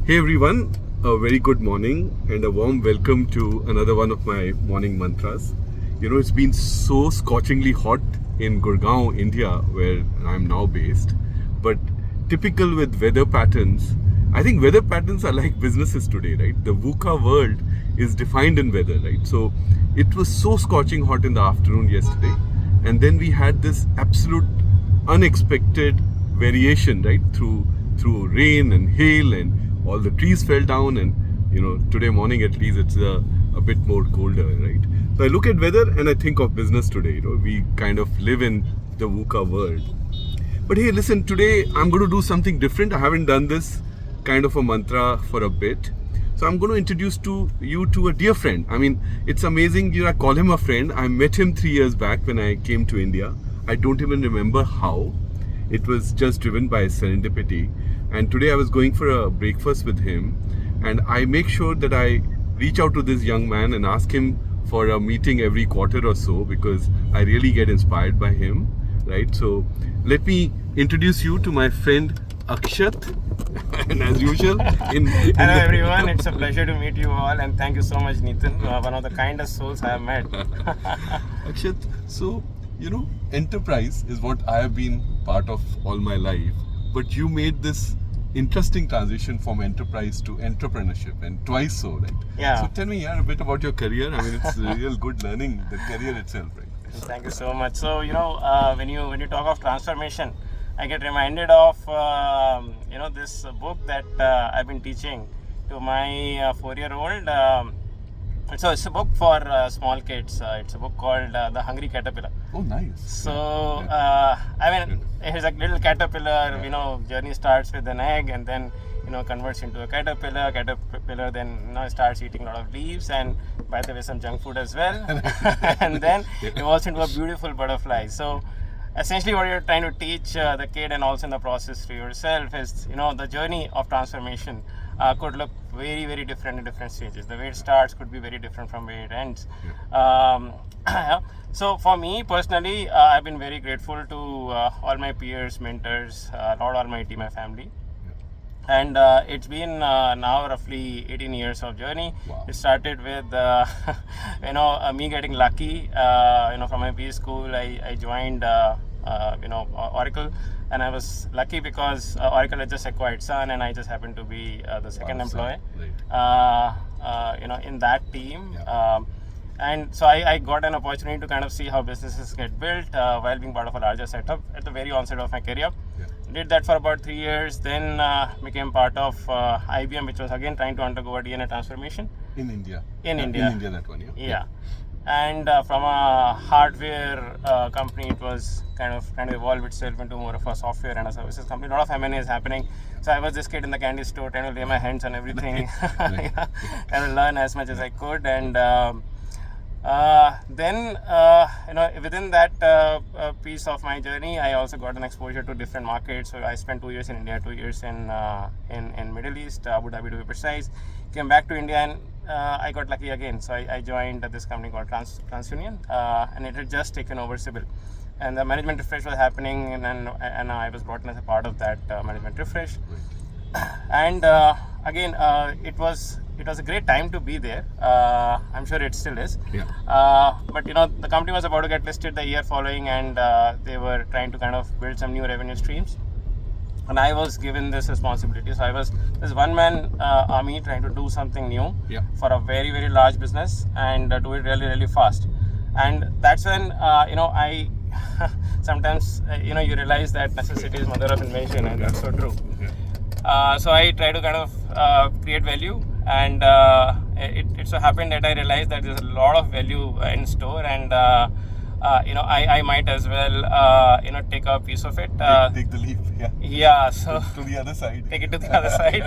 Hey everyone, a very good morning and a warm welcome to another one of my morning mantras. It's been so scorchingly hot in Gurgaon, India, where I'm now based. But typical with weather patterns, I think weather patterns are like businesses today, right? The VUCA world is defined in weather, right? So it was so scorching hot in the afternoon yesterday, and then we had this absolute unexpected variation, right? Through rain and hail, and all the trees fell down, and today morning at least it's a bit more colder, right? So I look at weather and I think of business today. We kind of live in the VUCA world. But hey, listen, today I'm going to do something different. I haven't done this kind of a mantra for a bit. So I'm going to introduce you to a dear friend. I mean, it's amazing. I call him a friend. I met him 3 years back when I came to India. I don't even remember how. It was just driven by serendipity. And today I was going for a breakfast with him, and I make sure that I reach out to this young man and ask him for a meeting every quarter or so, because I really get inspired by him, right? So let me introduce you to my friend Akshat. And as usual, hello everyone, it's a pleasure to meet you all, and thank you so much, Nitin, one of the kindest souls I have met. Akshat, so enterprise is what I have been part of all my life, but you made this interesting transition from enterprise to entrepreneurship, and twice so, right? Yeah. So tell me a bit about your career. I mean, it's real good learning the career itself, right? Thank you so much. So when you talk of transformation, I get reminded of this book that I've been teaching to my 4-year-old. So it's a book for small kids. It's a book called The Hungry Caterpillar. Oh, nice. So it's a little caterpillar. Journey starts with an egg and then converts into a caterpillar. Caterpillar then starts eating a lot of leaves and, by the way, some junk food as well. And then evolves into a beautiful butterfly. So essentially what you're trying to teach the kid, and also in the process to yourself, is the journey of transformation could look very, very different in different stages. The way it starts could be very different from where it ends. So for me personally, I've been very grateful to all my peers, mentors, Lord Almighty, my family. And it's been now roughly 18 years of journey. Wow. It started with me getting lucky. From my B school, I joined Oracle, and I was lucky because Oracle had just acquired Sun, and I just happened to be the second employee. Right. In that team. Yeah. And so I got an opportunity to kind of see how businesses get built while being part of a larger setup at the very onset of my career. Yeah. Did that for about 3 years, then became part of IBM, which was again trying to undergo a DNA transformation. In India. In India. In India, that one, yeah. Yeah. And from a hardware company, it was kind of trying to evolve itself into more of a software and a services company. A lot of M&A is happening. So I was this kid in the candy store trying to lay my hands on everything, trying to learn as much as I could. And then within that piece of my journey, I also got an exposure to different markets. So I spent 2 years in India, 2 years in Middle East, Abu Dhabi to be precise. Came back to India, and I got lucky again. So I joined this company called TransUnion, and it had just taken over Sibyl. And the management refresh was happening, and I was brought in as a part of that management refresh. Right. And again, it was a great time to be there. I'm sure it still is. Yeah. But the company was about to get listed the year following, and they were trying to kind of build some new revenue streams. And I was given this responsibility. So I was this one-man army trying to do something new. Yeah. For a very, very large business, and do it really, really fast. And that's when I sometimes you realize that necessity is mother of invention, and that's so true. Yeah. So I try to kind of create value, and it so happened that I realized that there's a lot of value in store, and I might as well take a piece of it. Take the leap. Yeah. Yeah. So to the other side. Take it to the other side.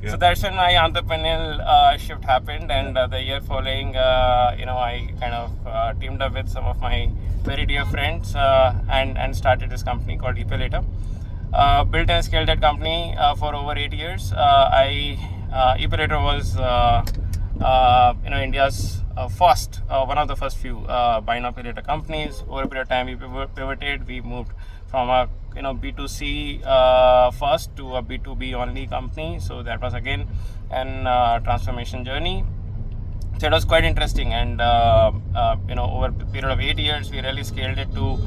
Yeah. So that's when my entrepreneurial shift happened, and the year following, I kind of teamed up with some of my very dear friends and started this company called ePayLater. Built and scaled that company for over 8 years. ePayLater was India's one of the first few buy now pay later companies. Over a period of time, we pivoted. We moved from from a B2C first to a B2B only company. So that was again an transformation journey. So it was quite interesting, and over a period of 8 years, we really scaled it to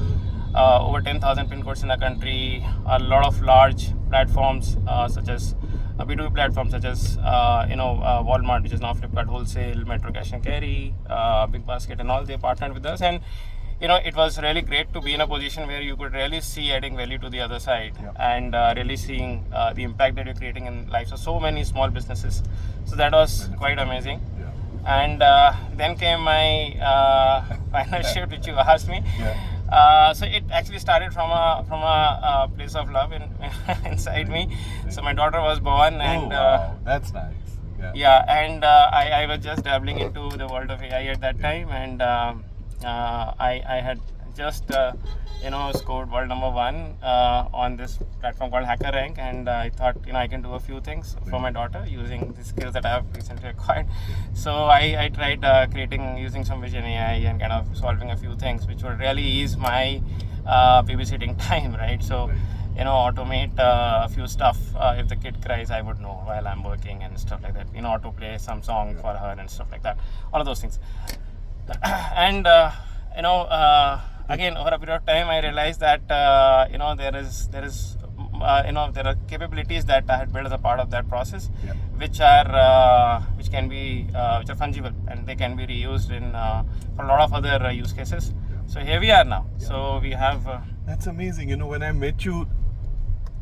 over 10,000 pin codes in the country. A lot of large platforms such as B2B platforms such as Walmart, which is now Flipkart Wholesale, Metro Cash and Carry, Big Basket, and all, they partnered with us. And it was really great to be in a position where you could really see adding value to the other side, and really seeing the impact that you're creating in lives of so many small businesses. So that was quite amazing. And then came my final shift, which you asked me. So it actually started from a place of love inside me. So my daughter was born, and wow, that's nice. And I was just dabbling into the world of AI at that time, and I had just scored world number 1 on this platform called HackerRank, and I thought I can do a few things for my daughter using the skills that I have recently acquired. So I tried using some Vision AI and kind of solving a few things which would really ease my babysitting time, right? So automate a few stuff. If the kid cries, I would know while I'm working and stuff like that. Autoplay some song for her and stuff like that. All of those things. And again, over a period of time, I realized that there are capabilities that I had built as a part of that process, which are fungible, and they can be reused for a lot of other use cases. So here we are now. So we have. That's amazing. When I met you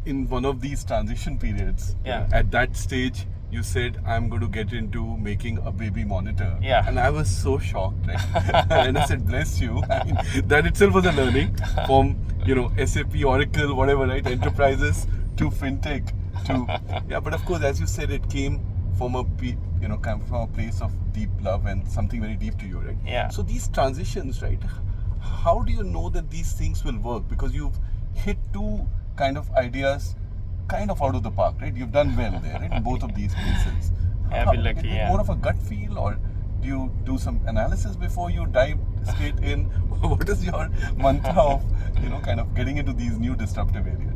in one of these transition periods, at that stage, you said, I'm going to get into making a baby monitor. And I was so shocked, right? And I said, bless you. I mean, that itself was a learning from, SAP, Oracle, whatever, right? Enterprises to fintech to, but of course, as you said, it came from a, from a place of deep love and something very deep to you, right? So these transitions, right? How do you know that these things will work? Because you've hit two kind of ideas kind of out of the park, right? You've done well there, right? In both of these places. I've been lucky, Is it more of a gut feel, or do you do some analysis before you dive straight in? What is your mantra of, kind of getting into these new disruptive areas?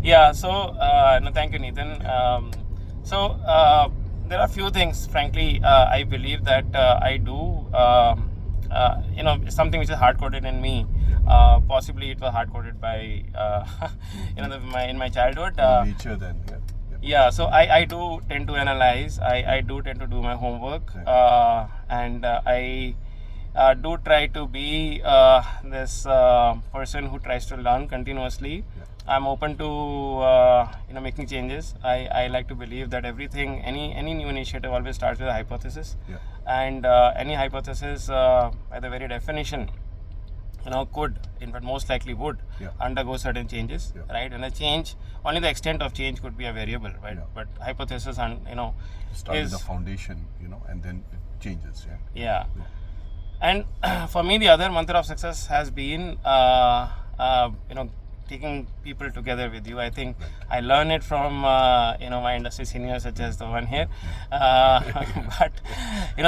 No, thank you, Nathan. There are a few things, frankly, I believe that I do, something which is hard-coded in me. Possibly it was hard-coded by, in my childhood. Nature then, so I do tend to analyze. I do tend to do my homework, and I do try to be this person who tries to learn continuously. I'm open to making changes. I like to believe that everything, any new initiative always starts with a hypothesis, and any hypothesis, by the very definition, could, in fact, most likely would undergo certain changes, right? And a change, only the extent of change could be a variable, right? But hypothesis, start with the foundation, and then it changes, And for me, the other mantra of success has been, taking people together with you. I think I learn it from my industry seniors, such as the one here. But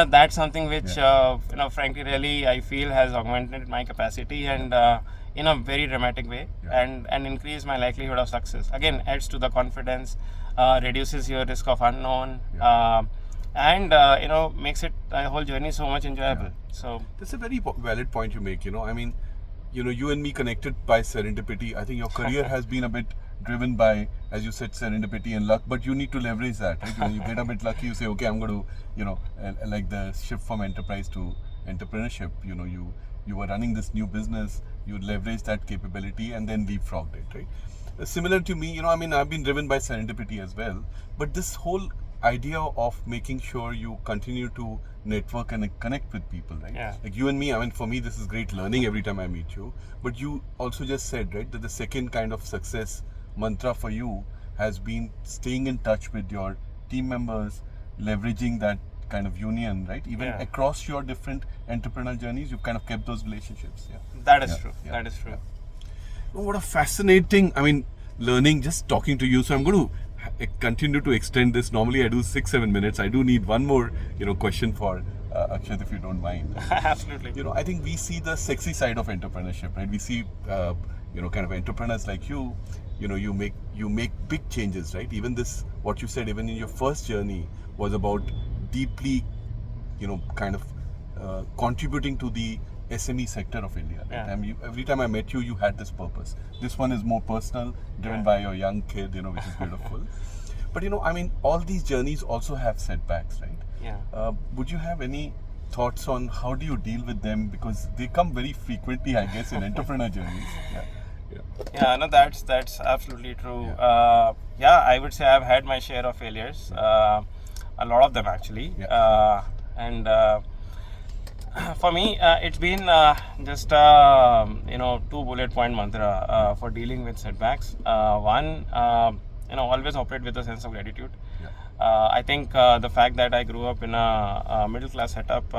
that's something which frankly, really, I feel has augmented my capacity and in a very dramatic way, and increase my likelihood of success. Again, adds to the confidence, reduces your risk of unknown, and makes it a whole journey so much enjoyable. So that's a very valid point you make. I mean, you and me connected by serendipity. I think your career has been a bit driven by, as you said, serendipity and luck, but you need to leverage that, right? When you get a bit lucky, you say, okay, I'm going to, like the shift from enterprise to entrepreneurship, you were running this new business, you leverage that capability and then leapfrogged it, right? Similar to me, I've been driven by serendipity as well, but this whole idea of making sure you continue to network and connect with people, right? Like you and me, for me, this is great learning every time I meet you. But you also just said, right, that the second kind of success mantra for you has been staying in touch with your team members, leveraging that kind of union, right? Even across your different entrepreneurial journeys, you've kind of kept those relationships. That is true. That is true. Oh, what a fascinating, learning just talking to you. So I'm going to continue to extend this. Normally I do 6-7 minutes. I do need one more question for Akshat, if you don't mind. Absolutely. I think we see the sexy side of entrepreneurship, right? We see kind of entrepreneurs like you, you make big changes, right? Even this, what you said, even in your first journey was about deeply, kind of contributing to the SME sector of India. Right? Yeah. And every time I met you, you had this purpose. This one is more personal, driven by your young kid, which is beautiful. But all these journeys also have setbacks, right? Yeah. Would you have any thoughts on how do you deal with them, because they come very frequently, I guess, in entrepreneur journeys? Yeah, no, that's absolutely true. I would say I've had my share of failures, a lot of them actually. And for me, it's been just two bullet point mantra for dealing with setbacks. One, always operate with a sense of gratitude. I think the fact that I grew up in a middle class setup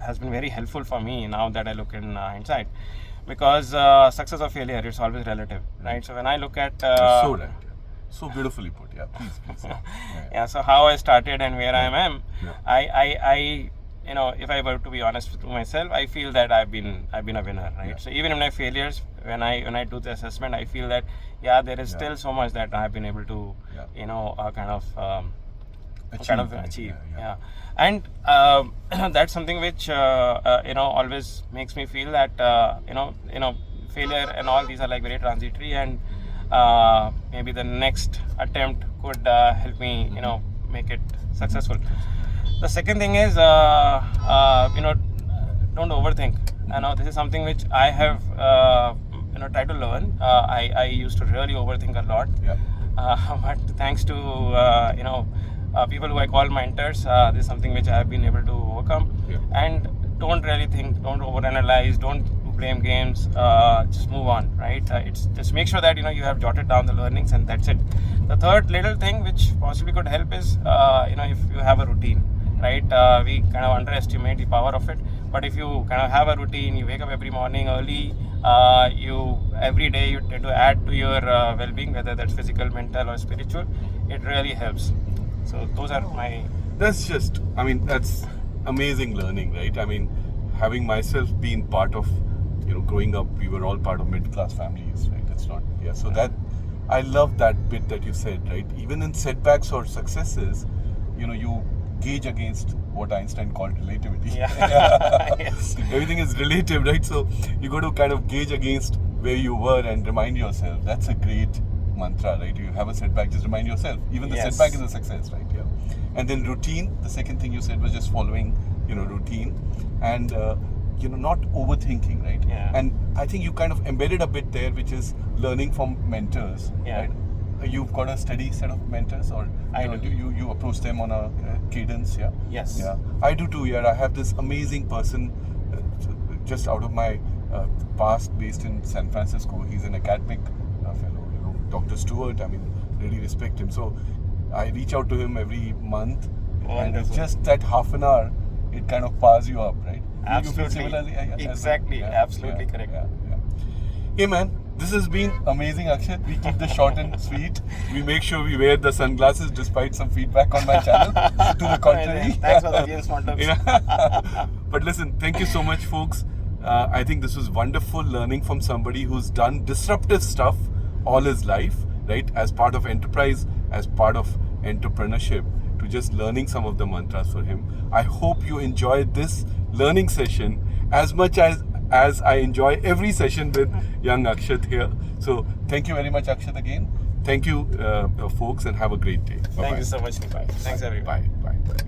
has been very helpful for me now that I look in hindsight, because success or failure is always relative, right? So when I look at so right, so beautifully put. Yeah, please. Yeah. So how I started and where I am, I if I were to be honest to myself, I feel that I've been a winner, right? Yeah. So even in my failures, when I do the assessment, I feel that there is still so much that I've been able to kind of achieve. Yeah. And that's something which always makes me feel that failure and all these are like very transitory, and maybe the next attempt could help me make it successful. The second thing is don't overthink. This is something which I have tried to learn. I used to really overthink a lot. But thanks to people who I call mentors, this is something which I have been able to overcome. And don't really think, don't overanalyze, don't do blame games, just move on, right? It's just make sure that you have jotted down the learnings, and that's it. The third little thing which possibly could help is if you have a routine, right? We kind of underestimate the power of it, but if you kind of have a routine, you wake up every morning early, every day you tend to add to your well-being, whether that's physical, mental or spiritual, it really helps. So those are my... That's amazing learning, right? Having myself been part of, growing up, we were all part of middle-class families, right? It's not, so that, I love that bit that you said, right? Even in setbacks or successes, you gauge against what Einstein called relativity. Yes. Everything is relative, right? So you got to kind of gauge against where you were and remind yourself. That's a great mantra, right? You have a setback, just remind yourself. Even the setback is a success, right? And then routine, the second thing you said was just following, routine, and not overthinking, right? And I think you kind of embedded a bit there, which is learning from mentors, right? You've got a steady set of mentors, or you approach them on a cadence? Yes. I do too. I have this amazing person just out of my past, based in San Francisco. He's an academic fellow, Dr. Stewart. Really respect him. So I reach out to him every month, and it's just that half an hour, it kind of powers you up, right? Absolutely. You feel similarly? Exactly. Absolutely correct. Hey man, this has been amazing, Akshat. We keep this short and sweet. We make sure we wear the sunglasses despite some feedback on my channel to the contrary. Thanks for the James Bond tips. But listen, thank you so much, folks. I think this was wonderful learning from somebody who's done disruptive stuff all his life, right? As part of enterprise, as part of entrepreneurship, to just learning some of the mantras for him. I hope you enjoyed this learning session as much as I enjoy every session with young Akshat here. So thank you very much, Akshat, again. Thank you, folks, and have a great day. Bye-bye. Thank you so much, Nipai. Thanks, everyone. Bye.